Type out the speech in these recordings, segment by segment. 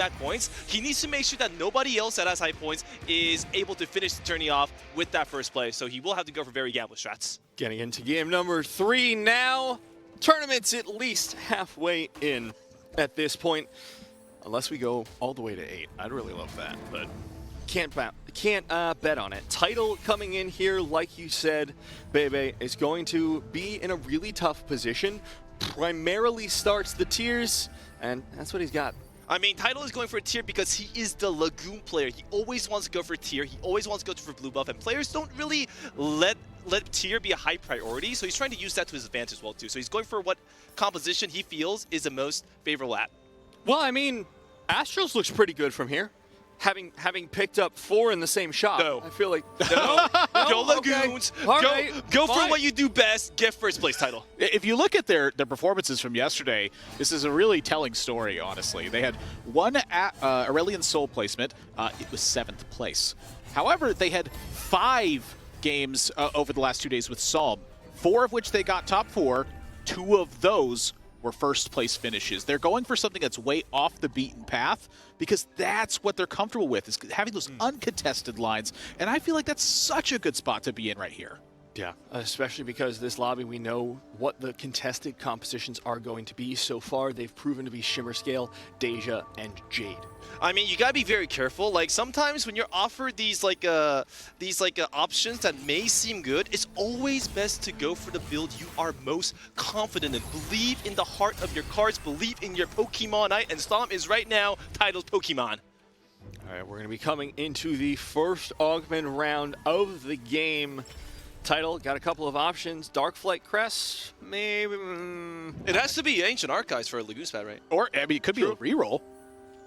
that points, he needs to make sure that nobody else that has high points is able to finish the tourney off with that first play. So he will have to go for very gamble strats. Getting into game number 3 now. Tournament's at least halfway in at this point. Unless we go all the way to 8. I'd really love that, but can't bet on it. Title coming in here, like you said, Bebe, is going to be in a really tough position. Primarily starts the tiers, and that's what he's got. I mean, Title is going for a tier because he is the Lagoon player. He always wants to go for tier. He always wants to go for blue buff, and players don't really let tier be a high priority, so he's trying to use that to his advantage as well, too. So he's going for what composition he feels is the most favorable at. Well, I mean, Astros looks pretty good from here. Having picked up 4 in the same shot. No. I feel like... No. Go Lagoons. Okay. Go for what you do best. Get first place title. If you look at their performances from yesterday, this is a really telling story, honestly. They had one Aurelion Soul placement. It was 7th place. However, they had 5 games over the last 2 days with Psalm, 4 of which they got top 4. 2 of those were first place finishes. They're going for something that's way off the beaten path because that's what they're comfortable with, is having those uncontested lines. And I feel like that's such a good spot to be in right here. Yeah, especially because this lobby, we know what the contested compositions are going to be. So far, they've proven to be Shimmer Scale, Deja, and Jade. I mean, you gotta be very careful. Like, sometimes when you're offered these options that may seem good, it's always best to go for the build you are most confident in. Believe in the heart of your cards. Believe in your Pokemon, and Stomp is right now Title's Pokemon. All right, we're going to be coming into the first Augment round of the game. Title, got a couple of options. Darkflight Crest, maybe. It has to be Ancient Archives for a Lagoon Spat, right? Or, I mean, it could be a reroll.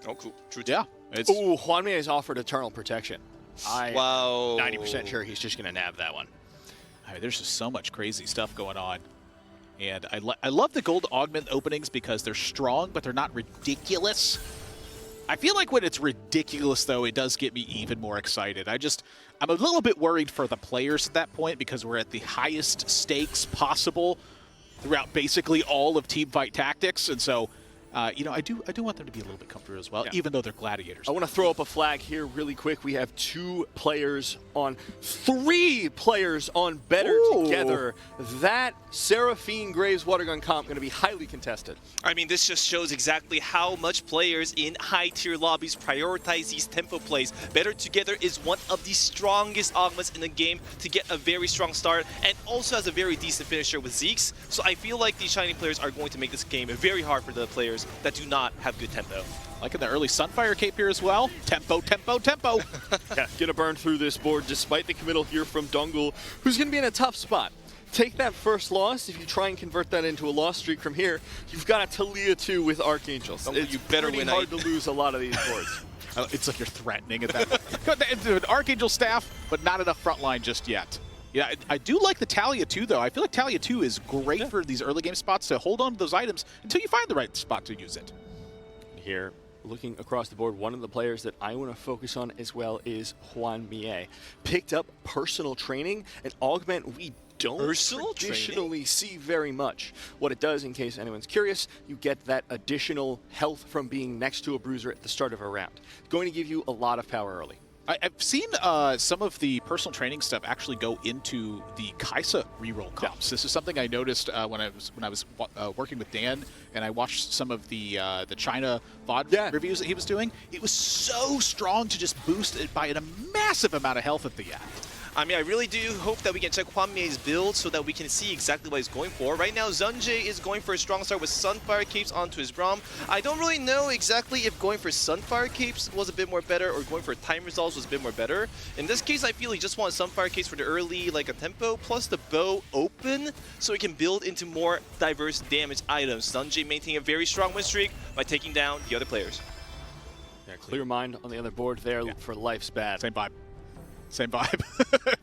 Oh, cool. True. Yeah. Ooh, Juanmi has offered Eternal Protection. Wow. 90% sure he's just going to nab that one. I mean, there's just so much crazy stuff going on. And I love the gold augment openings because they're strong, but they're not ridiculous. I feel like when it's ridiculous, though, it does get me even more excited. I'm a little bit worried for the players at that point because we're at the highest stakes possible throughout basically all of Teamfight Tactics. And so, you know, I do want them to be a little bit comfortable as well, even though they're gladiators. I want to throw up a flag here really quick. We have 3 players on Better Together. That Seraphine Graves Watergun comp going to be highly contested. I mean, this just shows exactly how much players in high-tier lobbies prioritize these tempo plays. Better Together is one of the strongest augments in the game to get a very strong start, and also has a very decent finisher with Zeke's. So I feel like these Shiny players are going to make this game very hard for the players that do not have good tempo. Like in the early Sunfire Cape here as well. Tempo, tempo, tempo. Yeah, get a burn through this board despite the committal here from Dungle, who's going to be in a tough spot. Take that first loss. If you try and convert that into a loss streak from here, you've got a Talia 2 with Archangels. You better win. It's hard to lose a lot of these boards. It's like you're threatening at that point. Into an Archangel staff, but not enough front line just yet. Yeah, I do like the Talia 2, though. I feel like Talia 2 is great for these early game spots to hold on to those items until you find the right spot to use it. Here, looking across the board, one of the players that I want to focus on as well is Juan Mie. Picked up personal training, an augment we don't traditionally see very much. What it does, in case anyone's curious, you get that additional health from being next to a bruiser at the start of a round. It's going to give you a lot of power early. I've seen some of the personal training stuff actually go into the Kaisa reroll comps. This is something I noticed when I was working with Dan, and I watched some of the China VOD reviews that he was doing. It was so strong to just boost it by a massive amount of health at the end. I mean, I really do hope that we can check Juan Mie's build so that we can see exactly what he's going for. Right now, Zunjay is going for a strong start with Sunfire Capes onto his Braum. I don't really know exactly if going for Sunfire Capes was a bit more better or going for Time Resolves was a bit more better. In this case, I feel he just wants Sunfire Capes for the early, like a tempo, plus the bow open so he can build into more diverse damage items. Zunjay maintaining a very strong win streak by taking down the other players. Yeah, Clear Mind on the other board there for Life's Bad. Same vibe. Same vibe.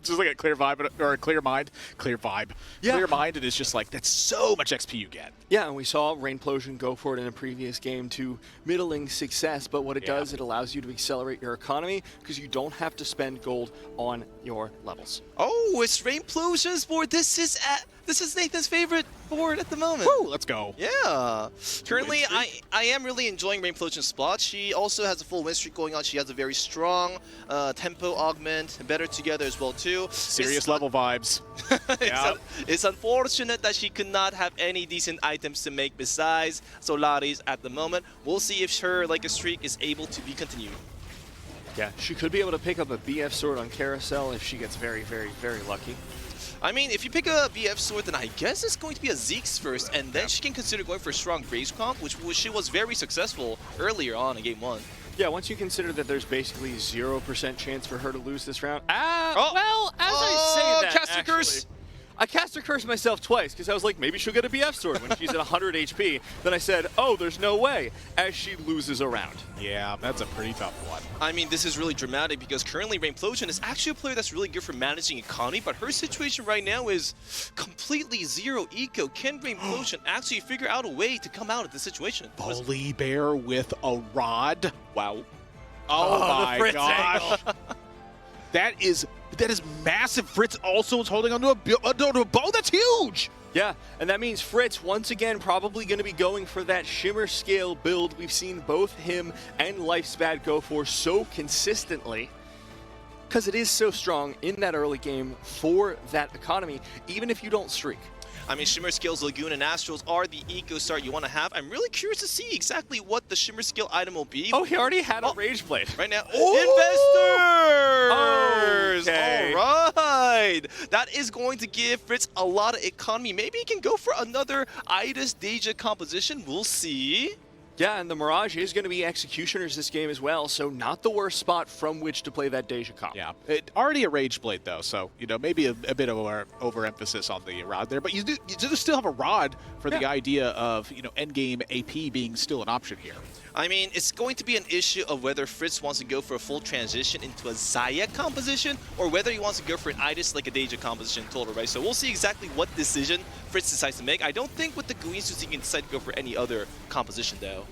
Just like a Clear Vibe or a Clear Mind. Clear Vibe. Yeah. Clear Mind, it is just like, that's so much XP you get. Yeah, and we saw Rainplosion go for it in a previous game to middling success, but what it does, it allows you to accelerate your economy because you don't have to spend gold on your levels. Oh, it's Rainplosion's board. This is at This is Nathan's favorite board at the moment. Woo, let's go. Yeah. Currently, I am really enjoying Rainplosion's spot. She also has a full win streak going on. She has a very strong tempo augment, better together as well too. Serious level vibes. It's unfortunate that she could not have any decent items to make besides Solari's at the moment. We'll see if her like a streak is able to be continued. Yeah, she could be able to pick up a BF sword on Carousel if she gets very, very, very lucky. I mean, if you pick a BF sword, then I guess it's going to be a Zeke's first, and then she can consider going for a strong Graves comp, which she was very successful earlier on in Game 1. Yeah, once you consider that there's basically 0% chance for her to lose this round. Well, as I say that, Caster Curse! I cast her curse myself twice because I was like, maybe she'll get a BF sword when she's at 100 HP. Then I said, oh, there's no way, as she loses a round. Yeah, that's a pretty tough one. I mean, this is really dramatic because currently Rainplosion is actually a player that's really good for managing economy, but her situation right now is completely zero eco. Can Rainplosion actually figure out a way to come out of this situation? Bully Bear with a rod. Wow. Oh my Fritz gosh. That is massive. Fritz also is holding onto a bow. That's huge. Yeah, and that means Fritz, once again, probably going to be going for that Shimmer Scale build we've seen both him and Lifespan go for so consistently, because it is so strong in that early game for that economy, even if you don't streak. I mean, Shimmer Scales, Lagoon, and Astrals are the eco start you want to have. I'm really curious to see exactly what the Shimmer Scale item will be. Oh, he already had a Rage Blade. Right now. Oh! Investors! Okay. All right! That is going to give Fritz a lot of economy. Maybe he can go for another Idis Deja composition. We'll see. Yeah, and the Mirage is going to be Executioners this game as well, so not the worst spot from which to play that Deja comp. Yeah, already a Rage Blade though, so maybe a bit of overemphasis on the rod there, but you do still have a rod for the idea of endgame AP being still an option here. I mean, it's going to be an issue of whether Fritz wants to go for a full transition into a Zaya composition or whether he wants to go for an Idis like a Deja composition total, right? So we'll see exactly what decision Fritz decides to make. I don't think with the Guinsus he can decide to go for any other composition though.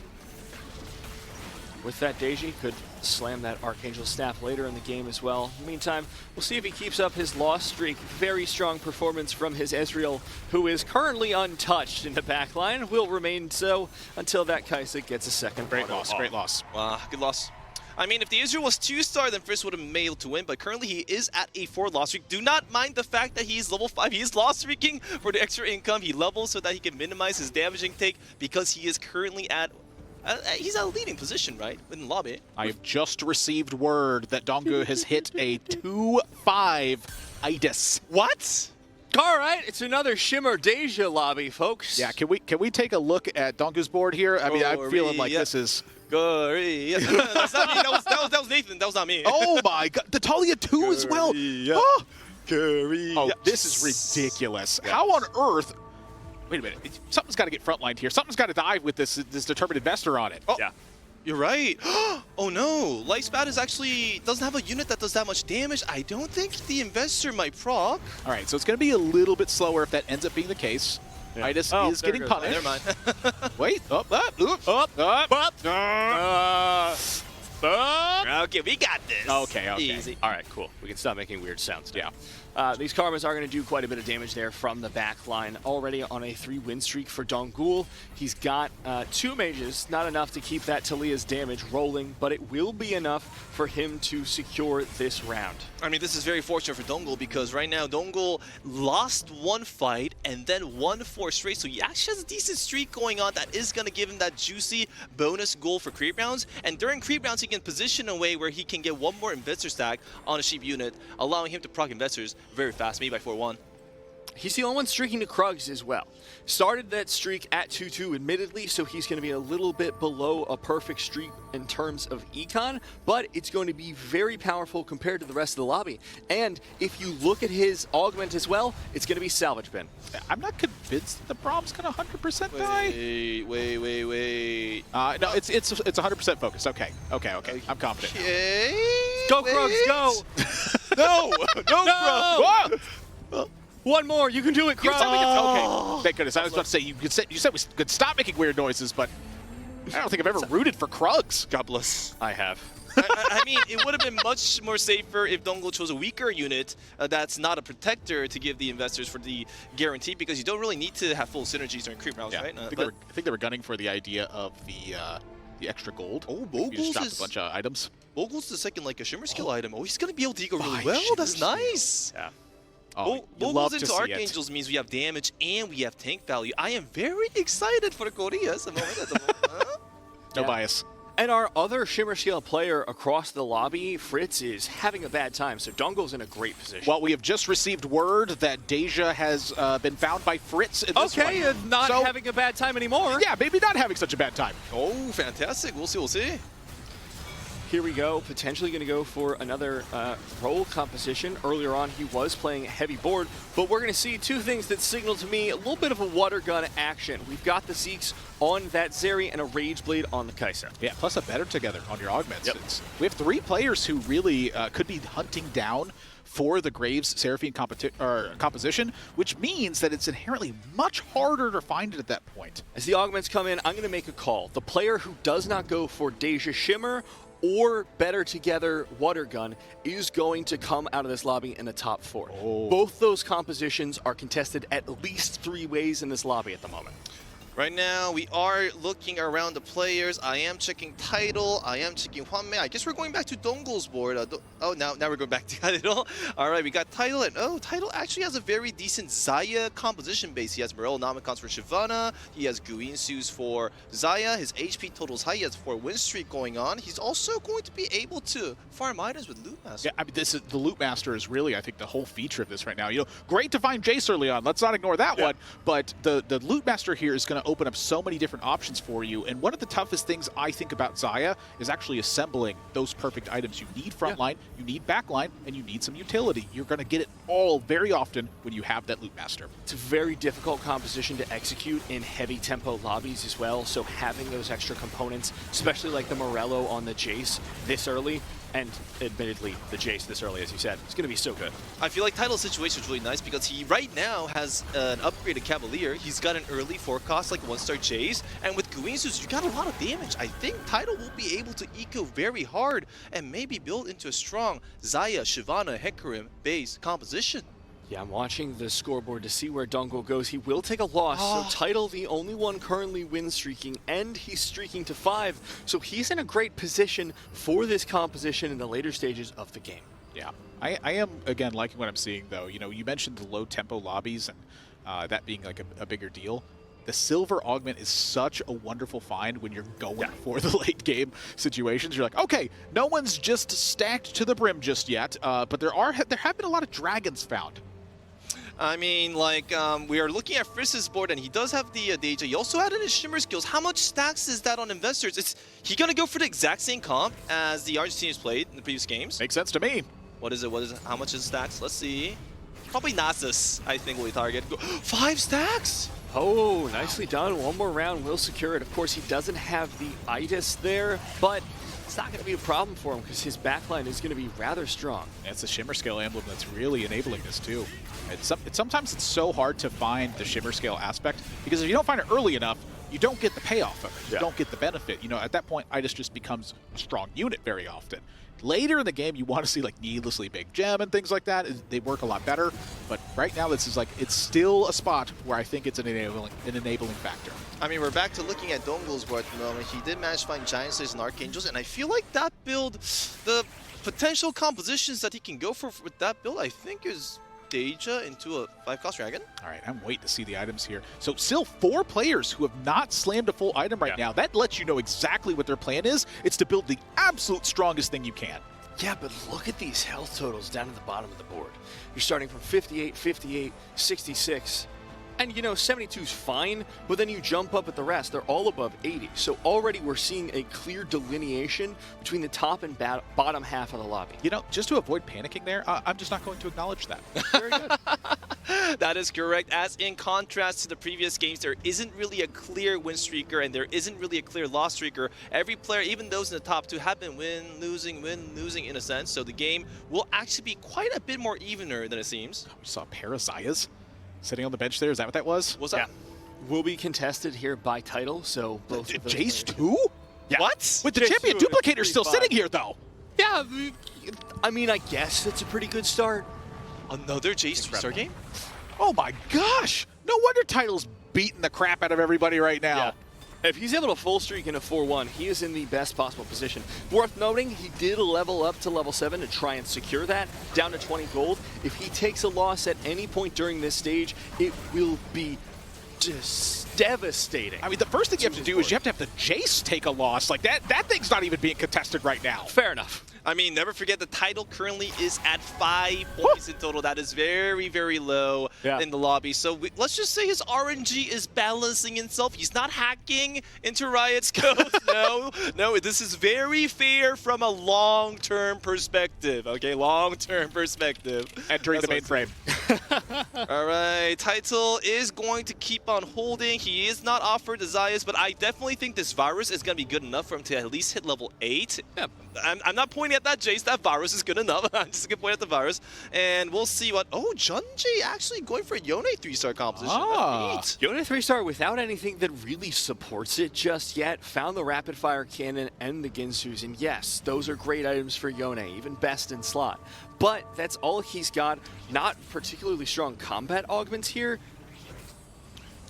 With that, Deji could slam that Archangel Staff later in the game as well. In the meantime, we'll see if he keeps up his loss streak. Very strong performance from his Ezreal, who is currently untouched in the backline. Will remain so until that Kaisa gets a second. Great loss, great loss. Good loss. I mean, if the Israel was 2-star, then Fritz would have been able to win, but currently he is at a 4 loss streak. Do not mind the fact that he's level 5. He is loss streaking for the extra income. He levels so that he can minimize his damaging take because he is currently at he's at a leading position, right, in the lobby. I have just received word that Dongu has hit a 2-5 Idis. What? All right, it's another Shimmer Deja lobby, folks. Yeah, can we take a look at Dongu's board here? I mean, I'm feeling like this is... That's not me. That was Nathan. That was not me. Oh my god, the Talia 2 as well. Oh, Oh, this is ridiculous. Yeah. How on earth... Wait a minute. Something's got to get frontlined here. Something's got to die with this determined investor on it. Oh, yeah. You're right. Oh no, Lifespan is actually doesn't have a unit that does that much damage. I don't think the investor might proc. All right, so it's going to be a little bit slower if that ends up being the case. Yeah. Idis is getting punished. Never mind. Wait, up. Okay, we got this. Okay. Easy. All right, cool. We can stop making weird sounds now. These Karmas are going to do quite a bit of damage there from the back line. Already on a 3-win streak for Dongul. He's got 2 mages, not enough to keep that Talia's damage rolling, but it will be enough for him to secure this round. I mean, this is very fortunate for Dongul because right now Dongul lost 1 fight and then won 4 straight, so he actually has a decent streak going on that is going to give him that juicy bonus goal for creep rounds. And during creep rounds, he can position a way where he can get 1 more investor stack on a sheep unit, allowing him to proc investors very fast, maybe by 4-1. He's the only one streaking to Krugs as well. Started that streak at 2-2 admittedly, so he's going to be a little bit below a perfect streak in terms of econ, but it's going to be very powerful compared to the rest of the lobby. And if you look at his augment as well, it's going to be Salvage Bin. I'm not convinced the Brom's going to 100% die. Wait. No, it's 100% focused. Okay. I'm confident. Okay. Go, Krugs, go! No, Krugs. Whoa! One more, you can do it, Krugs! Okay, thank goodness. I was about to say, you said we could stop making weird noises, but... I don't think I've ever rooted for Krugs. God bless. I have. I mean, it would have been much more safer if Dongle chose a weaker unit that's not a protector to give the investors for the guarantee, because you don't really need to have full synergies during creep rounds, right? I think they were gunning for the idea of the extra gold. Oh, You just Bogles dropped is a bunch of items. Bogles the second like a shimmer skill item. Oh, he's gonna be able to eco really well. That's nice. Yeah. Oh, you Bogles love to into see it. Archangels means we have damage and we have tank value. I am very excited for the Koreas at the moment. Huh? No bias. And our other Shimmer Scale player across the lobby, Fritz, is having a bad time, so Dongle's in a great position. Well, we have just received word that Deja has been found by Fritz in this okay, one. not So, having a bad time anymore. yeah, maybe not having such a bad time. Oh, fantastic. We'll see, we'll see. Here we go, potentially going to go for another role composition. Earlier on, he was playing heavy board, but we're going to see two things that signal to me a little bit of a water gun action. We've got the Zeeks on that Zeri and a Rage Blade on the Kai'Sa. Yeah, plus a better together on your augments. Yep. We have 3 players who really could be hunting down for the Graves Seraphine composition, which means that it's inherently much harder to find it at that point. As the augments come in, I'm going to make a call. The player who does not go for Deja Shimmer or better together water gun is going to come out of this lobby in the top 4. Oh. Both those compositions are contested at least 3 ways in this lobby at the moment. Right now, we are looking around the players. I am checking Tidal. I am checking Hwanmei. I guess we're going back to Dongle's board. Now we're going back to Tidal. All right, we got Tidal. And Tidal actually has a very decent Xayah composition base. He has Morel Namicons for Shyvana. He has Guinsus for Xayah. His HP total's high. He has 4 win streak going on. He's also going to be able to farm items with Loot Master. Yeah, I mean, the Loot Master is really, I think, the whole feature of this right now. You know, great to find Jace early on. Let's not ignore that one. But the Loot Master here is going to open up so many different options for you. And one of the toughest things I think about Xayah is actually assembling those perfect items. You need frontline, you need backline, and you need some utility. You're going to get it all very often when you have that Loot Master. It's a very difficult composition to execute in heavy tempo lobbies as well, so having those extra components, especially like the Morello on the Jace this early, and admittedly the Jace this early, as you said, it's going to be so good. I feel like Tidal's situation is really nice because he right now has an upgraded Cavalier. He's got an early forecast, like 1-star Jace, and with Guinsus, you got a lot of damage. I think Tidal will be able to eco very hard and maybe build into a strong Xayah, Shyvana, Hecarim base composition. Yeah, I'm watching the scoreboard to see where Dongle goes. He will take a loss, so Tidal, the only one currently win streaking, and he's streaking to 5, so he's in a great position for this composition in the later stages of the game. Yeah, I am, again, liking what I'm seeing, though. You know, you mentioned the low-tempo lobbies and that being like a bigger deal. The Silver Augment is such a wonderful find when you're going for the late-game situations. You're like, okay, no one's just stacked to the brim just yet, but there have been a lot of dragons found. I mean, like, we are looking at Fritz's board, and he does have the Deja. He also added his Shimmer skills. How much stacks is that on investors? Is he gonna go for the exact same comp as the Argentinians played in the previous games? Makes sense to me. What is it? How much is stacks? Let's see. Probably Nasus, I think, will be target. 5 stacks? Oh, nicely done. One more round will secure it. Of course, he doesn't have the Itis there, but it's not going to be a problem for him because his backline is going to be rather strong. It's the Shimmer Scale emblem that's really enabling this, too. Sometimes it's so hard to find the Shimmer Scale aspect because if you don't find it early enough, you don't get the payoff of it. You don't get the benefit. You know, at that point, Itis just becomes a strong unit very often. Later in the game, you want to see like needlessly big gem and things like that. They work a lot better. But right now, this is like, it's still a spot where I think it's an enabling factor. I mean, we're back to looking at Dongle's board at the moment. He did manage to find Giant Slays and Archangels, and I feel like that build, the potential compositions that he can go for with that build, I think is Deja into a 5-cost dragon. All right, I'm waiting to see the items here. So still 4 players who have not slammed a full item right now. That lets you know exactly what their plan is. It's to build the absolute strongest thing you can. Yeah, but look at these health totals down at the bottom of the board. You're starting from 58, 58, 66. And, you know, 72 is fine, but then you jump up at the rest. They're all above 80. So already we're seeing a clear delineation between the top and bottom half of the lobby. You know, just to avoid panicking there, I'm just not going to acknowledge that. Very good. That is correct. As in contrast to the previous games, there isn't really a clear win streaker and there isn't really a clear loss streaker. Every player, even those in the top 2, have been win, losing in a sense. So the game will actually be quite a bit more evener than it seems. We saw Xayahs sitting on the bench there. Is that what that was? What's that? will be contested here by title, so both of those Jace players- 2? Yeah. What? With the Jace champion 2 and duplicator still 3-5. sitting here, though. Yeah, I mean, I guess it's a pretty good start. Another Jace 3-star game? Oh my gosh! No wonder Title's beating the crap out of everybody right now. Yeah. If he's able to full streak in a 4-1, he is in the best possible position. Worth noting, he did level up to level 7 to try and secure that, down to 20 gold. If he takes a loss at any point during this stage, it will be just devastating. I mean, the first thing you have to do is you have to have the Jace take a loss. Like, that thing's not even being contested right now. Fair enough. I mean, never forget the title currently is at 5 points in total. That is very, very low in the lobby. So let's just say his RNG is balancing itself. He's not hacking into Riot's code. No, this is very fair from a long-term perspective. Okay, long-term perspective. Entering the That's mainframe. All right, Title is going to keep on holding. He is not offered Zayas, but I definitely think this virus is going to be good enough for him to at least hit level 8. Yeah. I'm not pointing at that Jace. That virus is good enough. I'm just going to point at the virus. And we'll see what... Oh, Junji actually going for a Yone 3-star composition. Ah. That's neat. Yone 3-star without anything that really supports it just yet. Found the rapid fire cannon and the Ginsus, and yes, those are great items for Yone, even best in slot. But that's all he's got. Not particularly strong combat augments here.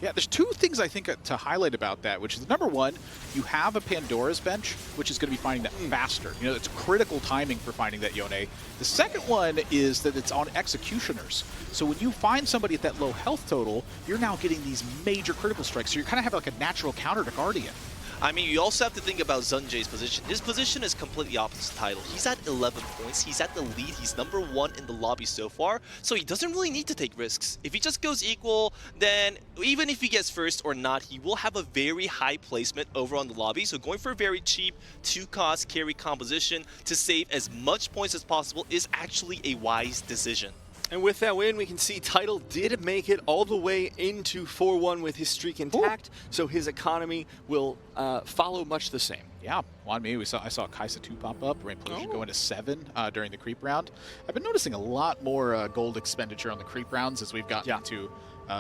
Yeah, there's two things I think to highlight about that, which is number one, you have a Pandora's bench, which is going to be finding that faster. You know, it's critical timing for finding that Yone. The second one is that it's on executioners. So when you find somebody at that low health total, you're now getting these major critical strikes. So you kind of have like a natural counter to Guardian. I mean, you also have to think about Zunjay's position. His position is completely opposite Title. He's at 11 points. He's at the lead. He's number 1 in the lobby so far. So he doesn't really need to take risks. If he just goes equal, then even if he gets first or not, he will have a very high placement over on the lobby. So going for a very cheap 2-cost carry composition to save as much points as possible is actually a wise decision. And with that win, we can see Title did make it all the way into 4-1 with his streak intact, so his economy will follow much the same. Yeah, on me, I saw Kaisa 2 pop up, Rain Pollution go into 7 during the creep round. I've been noticing a lot more gold expenditure on the creep rounds as we've gotten into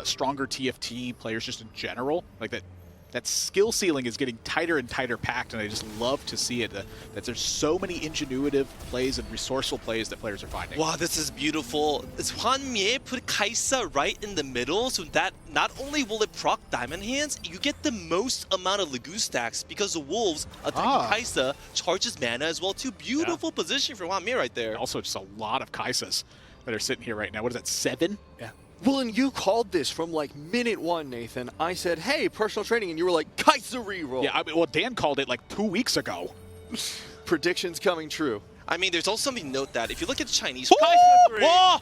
stronger TFT players just in general. Like that skill ceiling is getting tighter and tighter packed, and I just love to see it. That there's so many ingenuitive plays and resourceful plays that players are finding. Wow, this is beautiful. Hwan Mie put Kaisa right in the middle, so that not only will it proc Diamond Hands, you get the most amount of Lagoon stacks because the Wolves attacking Kaisa charges mana as well too. Beautiful position for Hwan Mie right there. Also, just a lot of Kaisas that are sitting here right now. What is that, 7? Yeah. Well, and you called this from like minute 1, Nathan. I said, hey, personal training, and you were like, Kaisa reroll. Yeah, I mean, well, Dan called it like 2 weeks ago. Predictions coming true. I mean, there's also something to note that if you look at the Chinese... Whoa!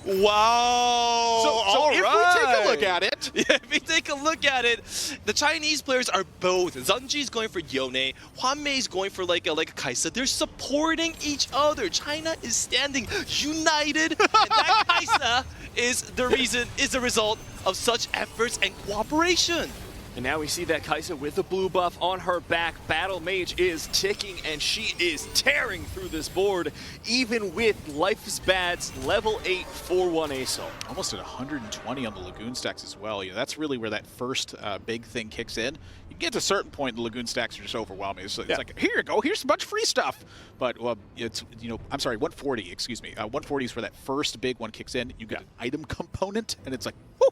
Wow! So if we take a look at it... Yeah, if we take a look at it, the Chinese players are both. Zunji's going for Yone, Hwan Mei's going for like a Kaisa. They're supporting each other. China is standing united, and that Kaisa is the result of such efforts and cooperation. And now we see that Kaisa with the blue buff on her back. Battle Mage is ticking, and she is tearing through this board, even with Life's Bad's level 8 4-1 ASOL. Almost at 120 on the Lagoon stacks as well. You know, that's really where that first big thing kicks in. You get to a certain point, the Lagoon stacks are just overwhelming. It's like, here you go, here's a bunch of free stuff. But, well, it's, you know, I'm sorry, 140, excuse me. 140 is where that first big one kicks in. You get an item component, and it's like, whoo,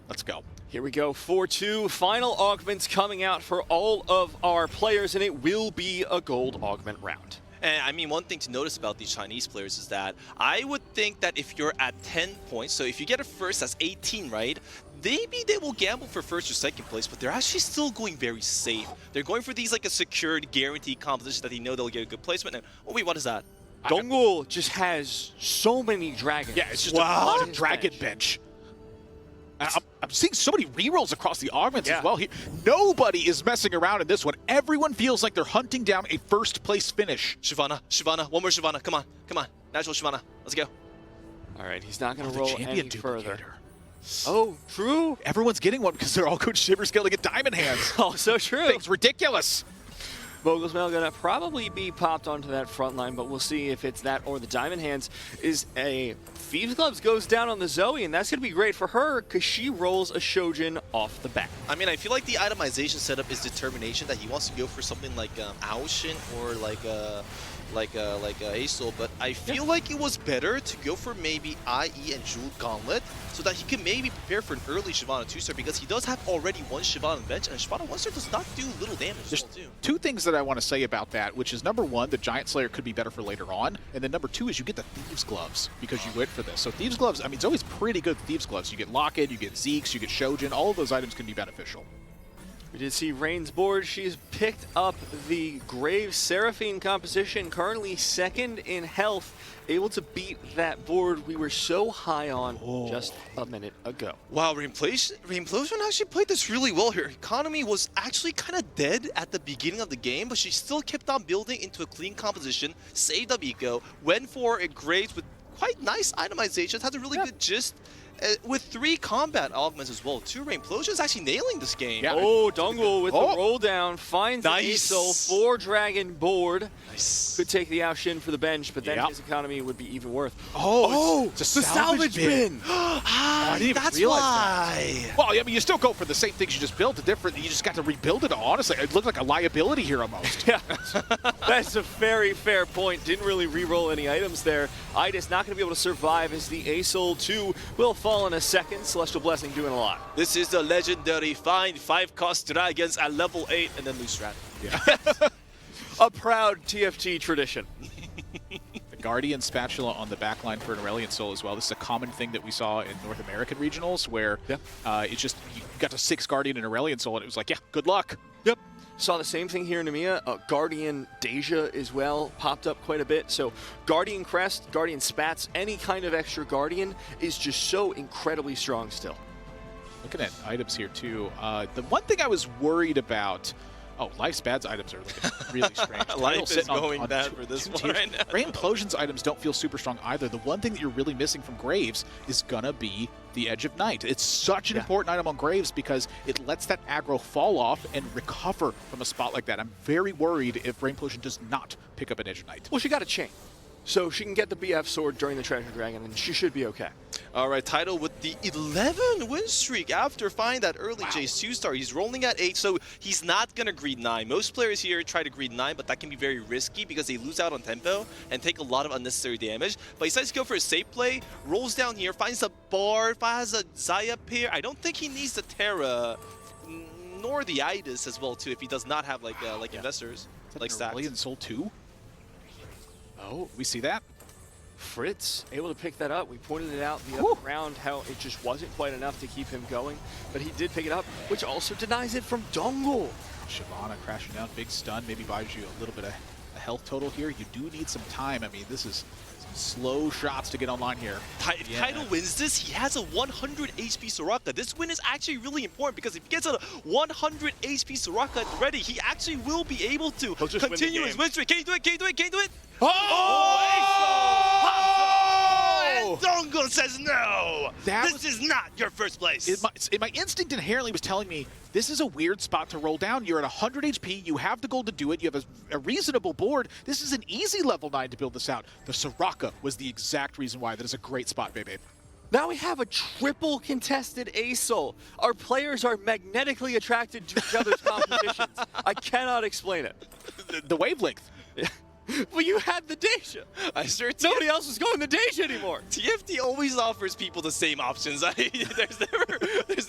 let's go. Here we go, 4-2. Final augments coming out for all of our players, and it will be a gold augment round. And I mean, one thing to notice about these Chinese players is that I would think that if you're at 10 points, so if you get a first, that's 18, right? Maybe they will gamble for first or second place, but they're actually still going very safe. They're going for these like a secured, guaranteed composition that they know they'll get a good placement. And oh wait, what is that? Dongul just has so many dragons. Yeah, it's just a lot of dragon bench. I'm seeing so many rerolls across the augments as well here. Nobody is messing around in this one. Everyone feels like they're hunting down a first place finish. Shyvana, one more Shyvana. Come on. Natural Shyvana. Let's go. All right, he's not going to The roll champion any further. duplicator. Oh, true. Everyone's getting one because they're all good Shiver Scaling at Diamond Hands. Also true. Thing's ridiculous. Vogel's Mail gonna probably be popped onto that front line, but we'll see if it's that or the Diamond Hands. Is a Thieves Gloves goes down on the Zoe, and that's gonna be great for her because she rolls a Shojin off the bat. I mean, I feel like the itemization setup is determination that he wants to go for something like Aoshin or like Asol, but I feel like it was better to go for maybe IE and Jewel Gauntlet so that he can maybe prepare for an early Shyvana 2-star because he does have already one Shyvana on the bench, and Shyvana 1-star does not do little damage as well, too. Two things that I want to say about that, which is number one, the Giant Slayer could be better for later on, and then number two is you get the Thieves Gloves because you went for this. So Thieves Gloves, I mean, Zoe's pretty good with Thieves Gloves. You get Locket, you get Zeke's, you get Shojin, all of those items can be beneficial. We did see Rain's board. She's picked up the Grave Seraphine composition, currently second in health, able to beat that board we were so high on just a minute ago. Wow, Reimplosion actually played this really well here. Economy was actually kind of dead at the beginning of the game, but she still kept on building into a clean composition, saved up eco, went for a Graves with quite nice itemizations, has a really good gist. With 3 combat augments as well, too. Reimplosion is actually nailing this game. Yeah. Oh, Dongle with the roll down finds Asol for Dragon board. Nice. Could take the Aoshin for the bench, but then his economy would be even worse. It's the salvage bin. I didn't even That's realize why. that. Well, I mean, you still go for the same things you just built. You just got to rebuild it. Honestly, it looked like a liability here almost. Yeah, that's a very fair point. Didn't really re-roll any items there. Idis not going to be able to survive as the Asol 2 will fall in a second. Celestial Blessing doing a lot. This is the legendary find 5-cost dragons at level 8 and then lose strat. Yeah. A proud TFT tradition. The Guardian Spatula on the backline for an Aurelion Soul as well. This is a common thing that we saw in North American regionals where it's just, you got to 6 Guardian and Aurelion Soul and it was like, yeah, good luck. Yep. Saw the same thing here in EMEA. Guardian Deja as well popped up quite a bit. So Guardian Crest, Guardian Spats, any kind of extra Guardian is just so incredibly strong still. Looking at items here too. The one thing I was worried about, Life's Bad's items are looking really strange. Life is going bad for this one right now. Reimplosion's items don't feel super strong either. The one thing that you're really missing from Graves is gonna be the Edge of Night. It's such an important item on Graves because it lets that aggro fall off and recover from a spot like that. I'm very worried if Reimplosion does not pick up an Edge of Night. Well, she got a chain, so she can get the BF sword during the Treasure Dragon, and she should be okay. All right, Tidal with the 11 win streak after finding that early Jace 2-star. He's rolling at 8, so he's not going to greed 9. Most players here try to greed 9, but that can be very risky because they lose out on tempo and take a lot of unnecessary damage. But he decides to go for a safe play, rolls down here, finds a Bard, finds a Zaya pair. I don't think he needs the Terra, nor the Idis as well, too, if he does not have like investors, like stats. Aurelion Soul 2? Oh, we see that? Fritz able to pick that up. We pointed it out the other round how it just wasn't quite enough to keep him going, but he did pick it up, which also denies it from Dongle. Shyvana crashing down, big stun, maybe buys you a little bit of a health total here. You do need some time. I mean, this is some slow shots to get online here. If Tidal wins this, he has a 100 HP Soraka. This win is actually really important because if he gets a 100 HP Soraka ready, he actually will be able to continue his win streak. Can you do it? Can you do it? Can you do it? And Dongle says no! This is not your first place! My instinct inherently was telling me, this is a weird spot to roll down. You're at 100 HP, you have the gold to do it, you have a reasonable board. This is an easy level 9 to build this out. The Soraka was the exact reason why. That is a great spot, baby. Now we have a triple contested Asol. Our players are magnetically attracted to each other's compositions. I cannot explain it. The wavelength. Well, you had the Deja. I sure did. Nobody else was going the Deja anymore. TFT always offers people the same options. There's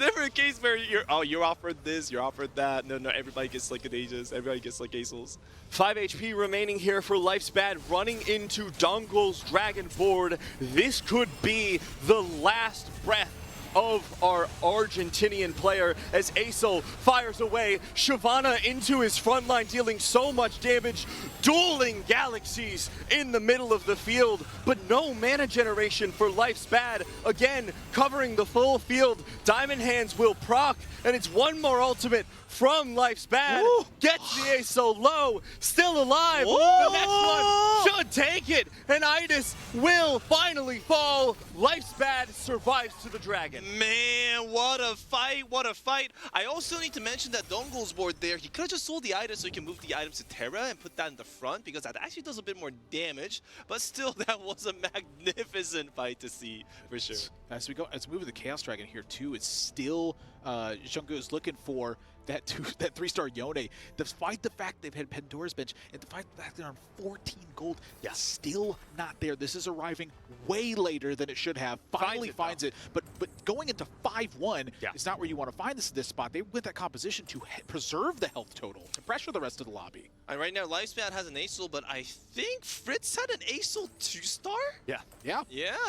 never a case where you're offered this, you're offered that. No, everybody gets like a Dejas, everybody gets like Asols. 5 HP remaining here for Life's Bad, running into Dongle's Dragon board. This could be the last breath of our Argentinian player as Asol fires away. Shyvana into his front line, dealing so much damage. Dueling Galaxies in the middle of the field, but no mana generation for Life's Bad. Again, covering the full field. Diamond Hands will proc, and it's one more ultimate from Life's Bad. Gets the Asol low, still alive. The next one should take it, and Idis will finally fall. Life's bad, survives to the dragon. Man, what a fight, what a fight. I also need to mention that Dongle's board there, he could have just sold the items so he can move the items to Terra and put that in the front because that actually does a bit more damage, but still that was a magnificent fight to see for sure. As we move to the Chaos Dragon here too, it's still Junko is looking for that 3-star Yone, despite the fact they've had Pandora's Bench, and despite the fact they're on 14 gold, still not there. This is arriving way later than it should have. Finally finds it, but going into 5-1 is not where you want to find this spot. They went that composition to preserve the health total, to pressure the rest of the lobby. And right now, Lifespan has an Acel, but I think Fritz had an Acel 2-star? Yeah,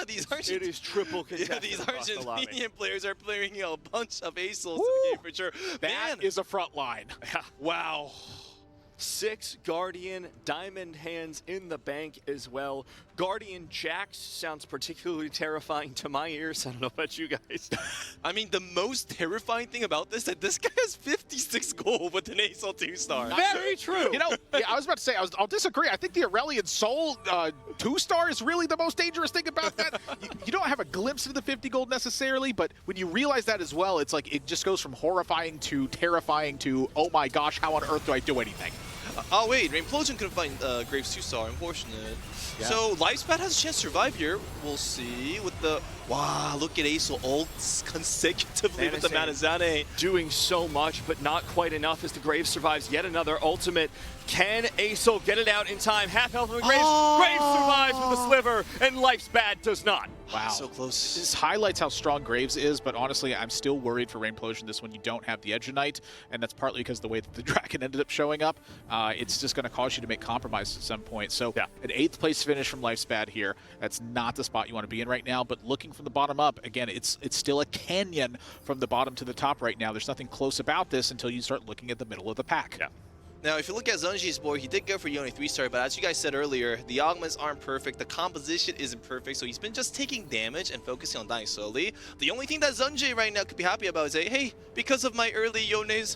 these it is triple contested. These Argentinian players are playing a bunch of Acels for sure. That is a front line. Wow. 6 Guardian Diamond Hands in the bank as well. Guardian Jax sounds particularly terrifying to my ears. I don't know about you guys. I mean, the most terrifying thing about this is that this guy has 56 gold with an Acel 2-star. Very true. You know, I was about to say, I'll disagree. I think the Aurelian Soul 2-star is really the most dangerous thing about that. You don't have a glimpse of the 50 gold necessarily, but when you realize that as well, it's like it just goes from horrifying to terrifying to, oh my gosh, how on earth do I do anything? Oh wait, Implosion couldn't find Graves 2-star, unfortunate. Yeah. So Lifespan has a chance to survive here. We'll see with the... Wow, look at Acel ults consecutively with the Manazane. Doing so much, but not quite enough as the Graves survives yet another ultimate. Can Acel get it out in time? Half health of the Graves. Graves survives with a sliver, and Life's bad does not. Wow. So close. This highlights how strong Graves is, but honestly, I'm still worried for Rainplosion this one. You don't have the Edge of Night, and that's partly because of the way that the Dragon ended up showing up. It's just going to cause you to make compromises at some point. So an 8th place finish from Life's bad here. That's not the spot you want to be in right now, but looking from the bottom up, again, it's still a canyon from the bottom to the top right now. There's nothing close about this until you start looking at the middle of the pack. Yeah. Now, if you look at Zunji's board, he did go for Yone 3-star, but as you guys said earlier, the augments aren't perfect, the composition isn't perfect, so he's been just taking damage and focusing on dying slowly. The only thing that Zunji right now could be happy about is, hey, because of my early Yones,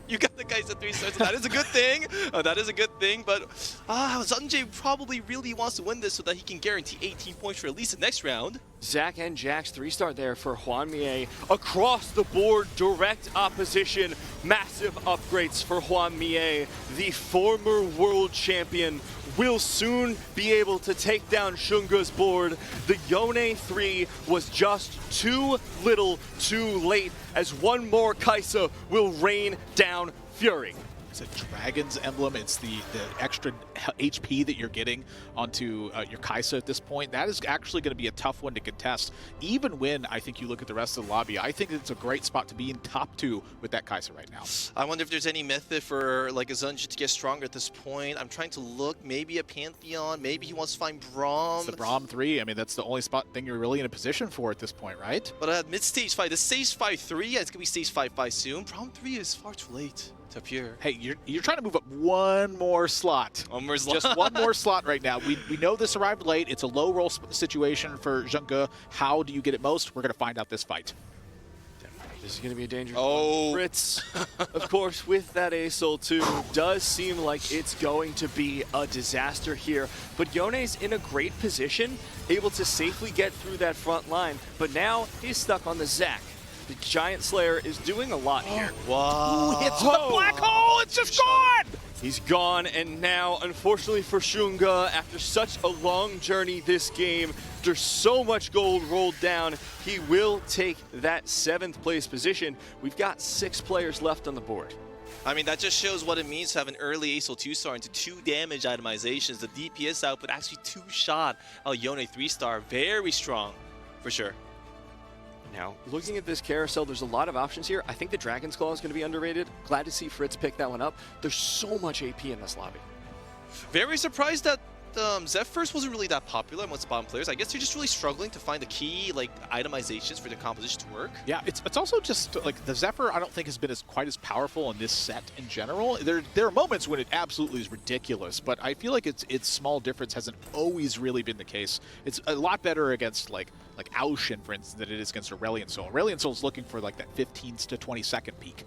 you got the guys at 3-stars, so that is a good thing. That is a good thing, but Zunji probably really wants to win this so that he can guarantee 18 points for at least the next round. Zach and Jax 3-star there for Hwanmie. Across the board, direct opposition. Massive upgrades for Hwanmie. The former world champion will soon be able to take down Shunga's board. The Yone 3 was just too little too late as one more Kaisa will rain down Fury. It's a Dragon's emblem. It's the extra HP that you're getting onto your Kaisa at this point. That is actually going to be a tough one to contest. Even when I think you look at the rest of the lobby, I think it's a great spot to be in top 2 with that Kaisa right now. I wonder if there's any method for like a Zunji to get stronger at this point. I'm trying to look, maybe a Pantheon, maybe he wants to find Braum. It's the Braum 3. I mean, that's the only thing you're really in a position for at this point, right? But at mid-stage 5, the stage 5-3, it's going to be stage 5-5 soon. Braum 3 is far too late to appear. Hey, you're trying to move up one more slot. One more slot. Just one more slot right now. We know this arrived late. It's a low roll situation for Junga. How do you get it most? We're going to find out this fight. This is going to be a dangerous one. Fritz, of course, with that Acel 2, does seem like it's going to be a disaster here. But Yone's in a great position, able to safely get through that front line. But now he's stuck on the Zac. The Giant Slayer is doing a lot here. Wow. Ooh, it's the black hole! It's just gone! He's gone, and now, unfortunately for Shunga, after such a long journey this game, after so much gold rolled down, he will take that 7th place position. We've got 6 players left on the board. I mean, that just shows what it means to have an early Acel 2-star into 2 damage itemizations. The DPS output actually 2-shot Yone 3-star. Very strong, for sure. Now, looking at this carousel, there's a lot of options here. I think the Dragon's Claw is going to be underrated. Glad to see Fritz pick that one up. There's so much AP in this lobby. Very surprised that Zephyrs wasn't really that popular amongst bottom players. I guess they're just really struggling to find the key itemizations for the composition to work. Yeah, it's also just like the Zephyr I don't think has been quite as powerful in this set in general. There are moments when it absolutely is ridiculous, but I feel like its small difference hasn't always really been the case. It's a lot better against like Aushin, for instance, than it is against Aurelian Soul. Aurelian Soul is looking for like that 15 to 20 second peak.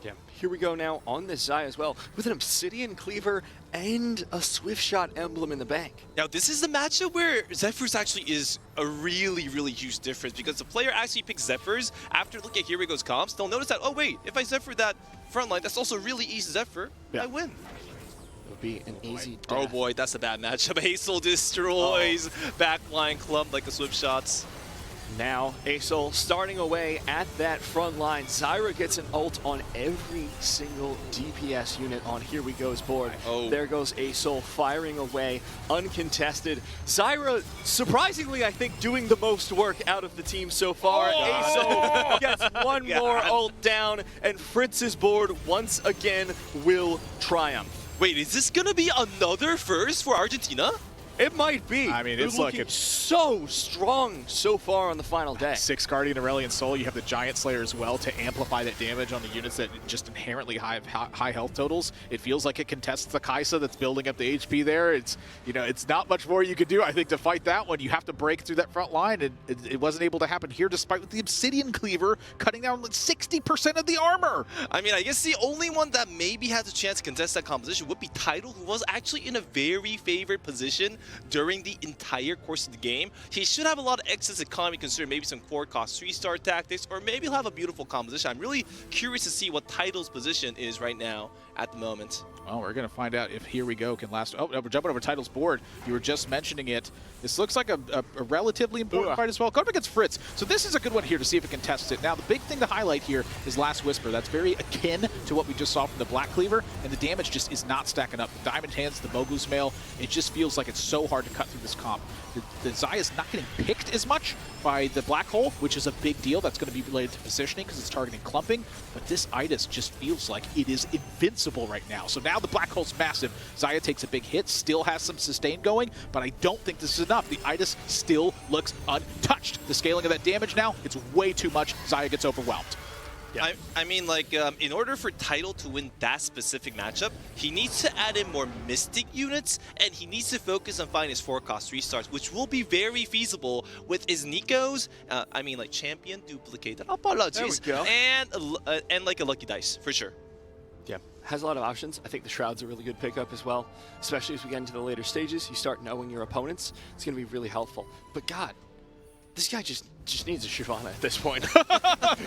Yeah, here we go now on this Zaya as well, with an Obsidian Cleaver and a Swift Shot emblem in the bank. Now, this is the matchup where Zephyrs actually is a really, really huge difference because the player actually picks Zephyrs after looking at Here We Go's comps. They'll notice that, oh wait, if I Zephyr that front line, that's also really easy Zephyr. Yeah. I win. It'll be an easy death. Oh boy, that's a bad matchup. Hazel destroys backline clump like the Swift Shots. Now, Asol starting away at that front line. Zyra gets an ult on every single DPS unit on Here We Go's board. Oh. There goes Asol firing away, uncontested. Zyra, surprisingly, I think, doing the most work out of the team so far. Oh. Asol gets one more ult down, and Fritz's board once again will triumph. Wait, is this gonna be another first for Argentina? It might be. I mean, They're it's looking looking so strong so far on the final day. 6 Guardian Aurelion Soul, you have the Giant Slayer as well to amplify that damage on the units that just inherently high health totals. It feels like it contests the Kaisa that's building up the HP there. It's, you know, it's not much more you can do, I think, to fight that one. You have to break through that front line, and it wasn't able to happen here despite with the Obsidian Cleaver cutting down 60% of the armor. I mean, I guess the only one that maybe has a chance to contest that composition would be Tidal, who was actually in a very favored position during the entire course of the game. He should have a lot of excess economy considering maybe some core cost 3-star tactics, or maybe he'll have a beautiful composition. I'm really curious to see what Tidal's position is right now at the moment. Well, we're going to find out if Here We Go can last. Oh, we're jumping over Title's board. You were just mentioning it. This looks like a relatively important fight as well. Going up against Fritz. So this is a good one here to see if it can test it. Now, the big thing to highlight here is Last Whisper. That's very akin to what we just saw from the Black Cleaver, and the damage just is not stacking up. The Diamond Hands, the Mogu's Mail, it just feels like it's so hard to cut through this comp. The Zaya's not getting picked as much by the Black Hole, which is a big deal. That's going to be related to positioning because it's targeting clumping, but this Idas just feels like it is invincible right now. So now the Black Hole's massive. Zaya takes a big hit, still has some sustain going, but I don't think this is enough. The Idas still looks untouched. The scaling of that damage now, it's way too much. Zaya gets overwhelmed. Yeah. I mean, like, in order for Tidal to win that specific matchup, he needs to add in more Mystic units, and he needs to focus on finding his 4-cost 3-stars, which will be very feasible with his Nico's, I mean, like, Champion Duplicated, apologies, There we go. and like a Lucky Dice, for sure. Yeah, has a lot of options. I think the Shroud's a really good pickup as well, especially as we get into the later stages. You start knowing your opponents. It's going to be really helpful. But God, this guy just needs a Shyvana at this point.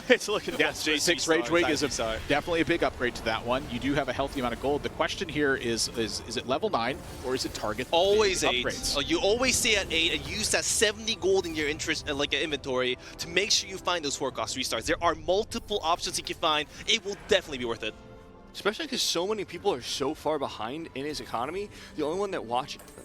It's looking Yeah, 6 Rage Wig is definitely a big upgrade to that one. You do have a healthy amount of gold. The question here is it level 9 or is it target? Always 8. Upgrades? Oh, you always stay at 8 and use that 70 gold in your interest, like inventory, to make sure you find those 4-cost 3-stars. There are multiple options you can find. It will definitely be worth it. Especially because so many people are so far behind in his economy. The only one that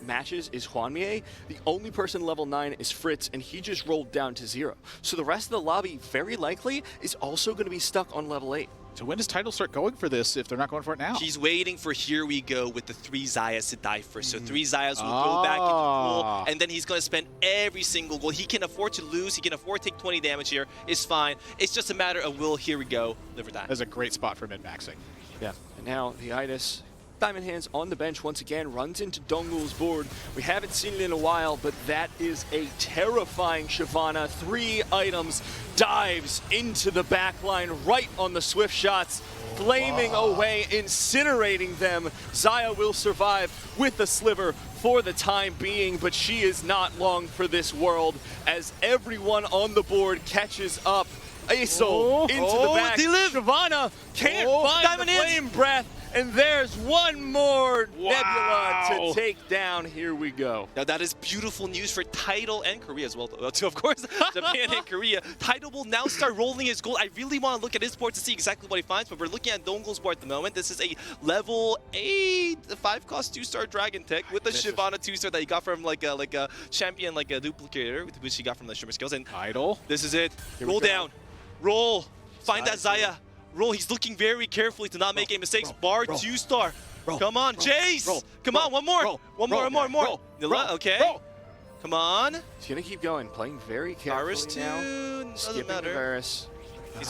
matches is Hwanmie. The only person level 9 is Fritz, and he just rolled down to 0. So the rest of the lobby, very likely, is also going to be stuck on level 8. So when does Tidal start going for this if they're not going for it now? He's waiting for Here We Go with the 3 Zayas to die first. So 3 Zayas will go back into the pool, and then he's going to spend every single gold. He can afford to lose. He can afford to take 20 damage here. It's fine. It's just a matter of will Here We Go live or die. That's a great spot for min-maxing. Yeah, and now the Idas, Diamond Hands on the bench once again, runs into Dongul's board. We haven't seen it in a while, but that is a terrifying Shyvana. 3 items, dives into the backline right on the Swift Shots, flaming away, incinerating them. Zaya will survive with the sliver for the time being, but she is not long for this world as everyone on the board catches up. Asol into the back. Shyvana can't find the flame breath, and there's one more Nebula to take down. Here we go. Now that is beautiful news for Tidal and Korea as well, too, of course. Japan and Korea. Tidal will now start rolling his gold. I really want to look at his board to see exactly what he finds, but we're looking at Dongul's board at the moment. This is a level 8, 5-cost 2-star Dragon Tech with the Shyvana 2-star that he got from like a champion, like a duplicator, which he got from the Shimmer Skills. And Tidal. this is it. Roll down. Roll. Find that Zaya. Roll. He's looking very carefully to not make any mistakes. Bar 2-star. Come on, Jace. Come on, one more. One more. Okay. Come on. He's going to keep going, playing very carefully now. Doesn't Skipping matter. Varus.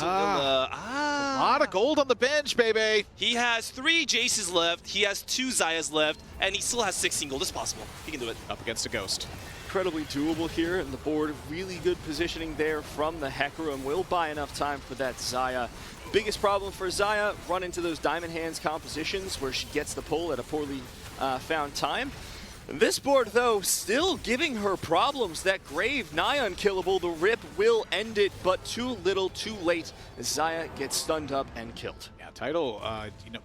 A lot of gold on the bench, baby. He has 3 Jaces left. He has 2 Zayas left. And he still has 16 gold. It's possible. He can do it. Up against a Ghost. Incredibly doable here, and the board really good positioning there from the Hecarim will buy enough time for that Zaya Biggest problem for Xayah, run into those diamond hands compositions where she gets the pull at a poorly found time. This board, though, still giving her problems. That Grave, nigh unkillable. The Rip will end it, but too little, too late. Xayah gets stunned up and killed. Yeah, Tidal,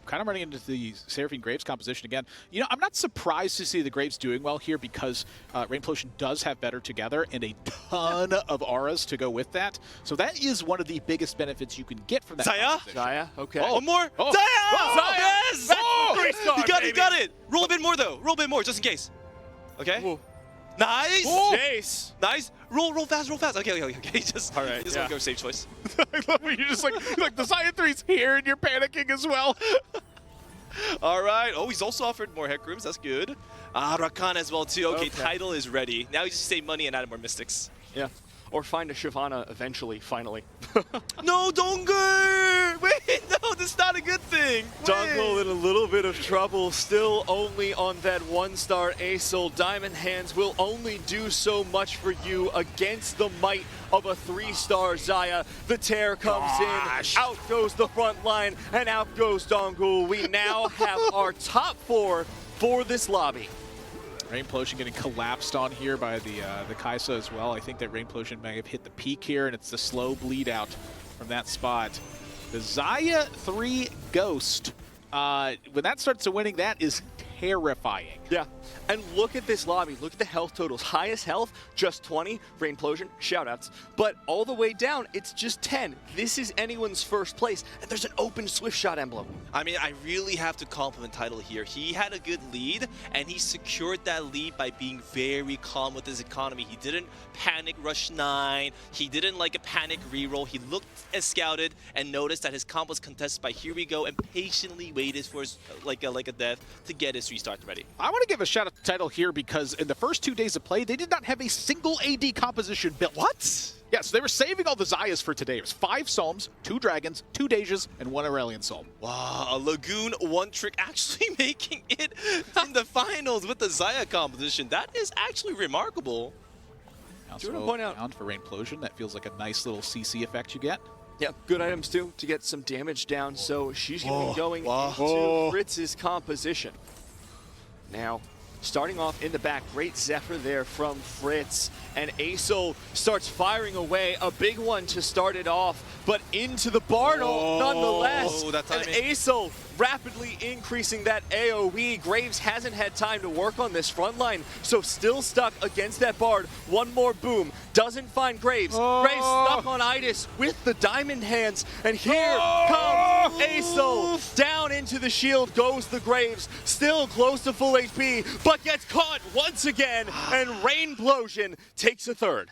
kind of running into the Seraphine Graves composition again. I'm not surprised to see the Graves doing well here because Rainplosion does have better together and a ton of auras to go with that. So that is one of the biggest benefits you can get from that. Xayah, okay. Oh, one more. Oh. Xayah! Oh, Yes! oh, 3-star, You got it, baby. you got it. Roll a bit more, though. Roll a bit more, just in case. Okay? Ooh. Nice! Jace. Nice. Roll fast, roll fast. Okay. Just, All right, you just yeah. want to go safe choice. I love when you're just like the Xayah 3's here and you're panicking as well. All right. Oh, he's also offered more Heck Rooms. That's good. Rakan as well, too. Okay, Okay. Tidal is ready. Now he just save money and add more Mystics. Yeah. Or find a Shyvana eventually, finally. No, Donger! Wait, no, that's not a good thing. Dungle Wait. in a little bit of trouble, still only on that 1-star Aesol. Diamond Hands will only do so much for you against the might of a 3-star Xayah. The tear comes in, out goes the front line, and out goes Dungle. We now have our top 4 for this lobby. Rainplosion getting collapsed on here by the Kaisa as well. I think that Rainplosion may have hit the peak here, and it's the slow bleed out from that spot. The Xayah 3 Ghost, when that starts to winning, that is terrifying. Yeah, and look at this lobby. Look at the health totals. Highest health, just 20. Rainplosion, shoutouts. But all the way down, it's just 10. This is anyone's first place, and there's an open Swift Shot emblem. I mean, I really have to compliment Tidal here. He had a good lead, and he secured that lead by being very calm with his economy. He didn't panic rush 9. He didn't like a panic reroll. He looked and scouted and noticed that his comp was contested by here we go and patiently waited for his, like a death to get his restart ready. I want to give a shout out to Tidal here because in the first 2 days of play, they did not have a single AD composition built. What? Yes, they were saving all the Xayahs for today. It was 5 Psalms, 2 Dragons, 2 Dejas, and 1 Aurelion Psalm. Wow, a Lagoon one trick actually making it in the finals with the Xayah composition. That is actually remarkable. Also, Do you want to point out- down for Rainplosion, that feels like a nice little CC effect you get. Yeah, good items too to get some damage down. So she's going to be going wow. into Fritz's composition. Now, starting off in the back, great Zephyr there from Fritz. And Aesol starts firing away, a big one to start it off, but into the Barnel nonetheless. that And timing. Aesol rapidly increasing that AoE. Graves hasn't had time to work on this front line, so still stuck against that Bard. One more boom, doesn't find Graves. Graves stuck on Idis with the diamond hands, and here comes Aesol. Down into the shield goes the Graves, still close to full HP, but gets caught once again, and Rainplosion takes a third.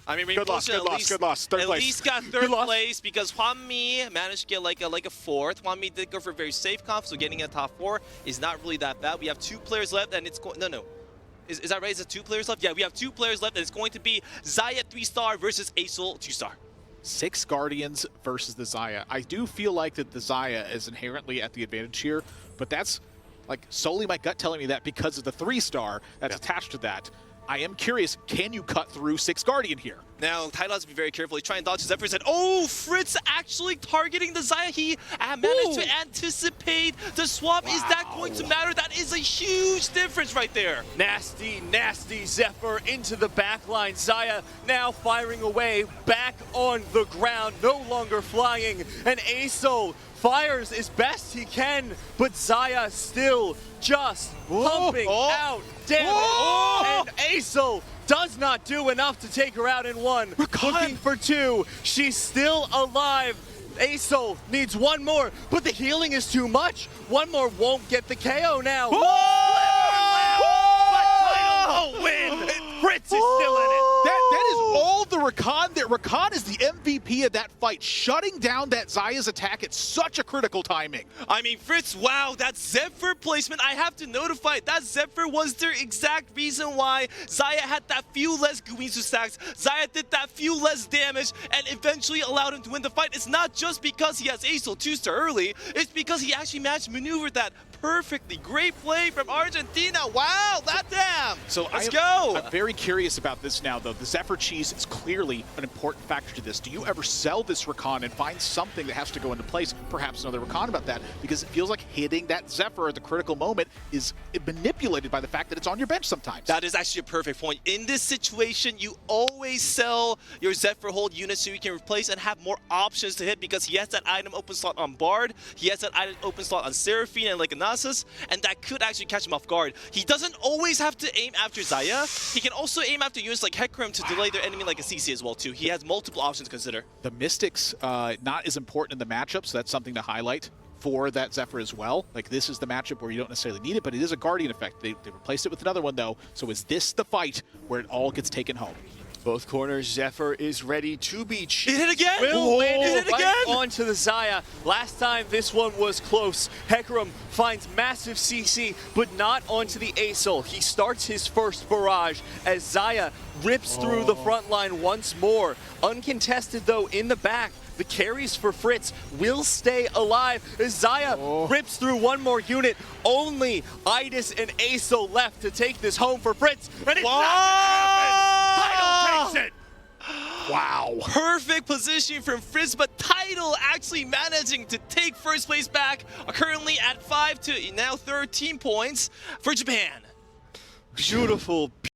I mean, Good loss, good loss, good loss. Third at place. least got third place because Hwanmi managed to get like a fourth. Hwanmi did go for a very safe comp, so getting a top 4 is not really that bad. We have 2 players left, and it's going. No. Is that right? Is it 2 players left? Yeah, we have 2 players left, and it's going to be Xayah 3-star versus Aesol 2-star. 6 Guardians versus the Xayah. I do feel like that the Xayah is inherently at the advantage here, but that's like solely my gut telling me that because of the 3-star that's attached to that. I am curious, can you cut through 6 Guardian here? Now, Tidal has to be very careful. He's trying to dodge his Zephyrs, and oh, Fritz actually targeting the Xayah. He managed to anticipate the swap. Is that going to matter? That is a huge difference right there. Nasty, nasty Zephyr into the back line. Xayah now firing away, back on the ground, no longer flying. And Aesol fires as best he can, but Xayah still just pumping out damage. And Aesol does not do enough to take her out in 1. Looking for 2. She's still alive. Aesol needs 1 more, but the healing is too much. 1 more won't get the KO now. But Tidal won't win. Fritz is still in it. That is all the Rakan. Rakan is the MVP of that fight, shutting down that Xayah's attack at such a critical timing. I mean, Fritz, wow, that Zephyr placement, I have to notify it. That Zephyr was the exact reason why Xayah had that few less Guinsu stacks. Xayah did that few less damage and eventually allowed him to win the fight. It's not just because he has Aesol 2-star early, it's because he actually managed to maneuver that perfectly. Great play from Argentina. Wow, that damn. So Let's go. I'm very curious about this now, though. The Zephyr cheese is clearly an important factor to this. Do you ever sell this Recon and find something that has to go into place? Perhaps another Recon about that, because it feels like hitting that Zephyr at the critical moment is manipulated by the fact that it's on your bench sometimes. That is actually a perfect point. In this situation, you always sell your Zephyr hold unit so you can replace and have more options to hit, because he has that item open slot on Bard, he has that item open slot on Seraphine and like Nasus, and that could actually catch him off guard. He doesn't always have to aim after Xayah. He can also aim after units like Hecarim to delay their enemy like a CC as well too. He has multiple options to consider. The Mystics, not as important in the matchup, so that's something to highlight for that Zephyr as well. Like, this is the matchup where you don't necessarily need it, but it is a Guardian effect. They replaced it with another one, though. So is this the fight where it all gets taken home? Both corners, Zephyr is ready to be It hit again! Will land It hit right again! onto the Xayah. Last time this one was close. Hecarim finds massive CC, but not onto the Aesol. He starts his first barrage as Xayah rips through the front line once more. Uncontested though in the back. The carries for Fritz will stay alive as Xayah rips through one more unit. Only Idis and Aesol left to take this home for Fritz. And it's not gonna happen! Tidal takes it! Wow. Perfect positioning from Fritz, but Tidal actually managing to take first place back, currently at 5 to now 13 points for Japan. Beautiful.